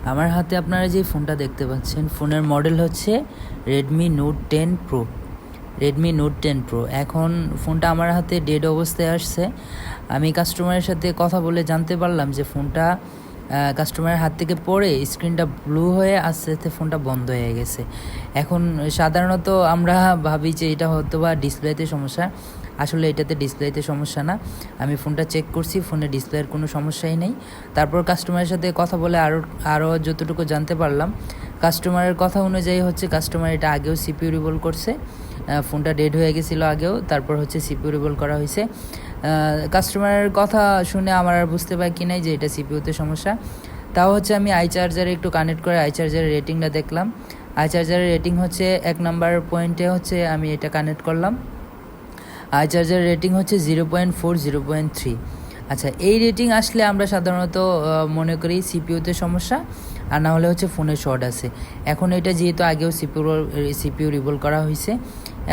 আমার হাতে আপনারা যে ফোনটা দেখতে পাচ্ছেন, ফোনের মডেল হচ্ছে Redmi note 10 pro. Redmi note 10 pro এখন ফোনটা আমার হাতে ডেড অবস্থায় আসছে। আমি কাস্টমারের সাথে কথা বলে জানতে পারলাম যে ফোনটা কাস্টমারের হাত থেকে পড়ে স্ক্রিনটা ব্লু হয়ে আস্তে আস্তে ফোনটা বন্ধ হয়ে গেছে। এখন সাধারণত আমরা ভাবি যে এটা হয়তো বা ডিসপ্লেতে সমস্যা, আসলে এটাতে ডিসপ্লেতে সমস্যা না। আমি ফোনটা চেক করছি, ফোনের ডিসপ্লের কোনো সমস্যাই নেই। তারপর কাস্টমারের সাথে কথা বলে আরও যতটুকু জানতে পারলাম, কাস্টমারের কথা অনুযায়ী হচ্ছে কাস্টমার এটা আগেও সিপিইউ রিভল করছে, ফোনটা ডেড হয়ে গেছিলো আগেও, তারপর হচ্ছে সিপিইউ রিভল করা হয়েছে। কাস্টমারের কথা শুনে আমার আর বুঝতে পারি কি নাই যে এটা সিপিইউতে সমস্যা। তাও হচ্ছে আমি আই চার্জারে একটু কানেক্ট করে আই চার্জারের রেটিংটা দেখলাম। আই চার্জারের রেটিং হচ্ছে 1 নাম্বার পয়েন্টে হচ্ছে আমি এটা কানেক্ট করলাম। আই চার্জারের রেটিং হচ্ছে 0.4 0.3। আচ্ছা, এই রেটিং আসলে আমরা সাধারণত মনে করি সিপিইউতে সমস্যা, আর না হলে হচ্ছে ফোনে শর্ট আছে। এখন এটা যেহেতু আগেও সিপিইউ রিভল করা হয়েছে,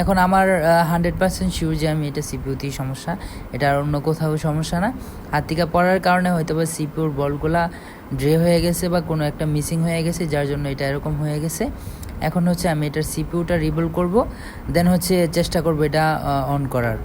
এখন আমার 100% শিওর যে আমি এটা সিপিইউতেই সমস্যা, এটা আর অন্য কোথাও সমস্যা না। হাত থেকে পড়ার কারণে হয়তো বা সিপিইউর বলগুলা ড্রে হয়ে গেছে বা কোনো একটা মিসিং হয়ে গেছে, যার জন্য এটা এরকম হয়ে গেছে। এখন হচ্ছে আমি এটার সিপিইউটা রিভল করব, দেন হচ্ছে চেষ্টা করব এটা অন করার।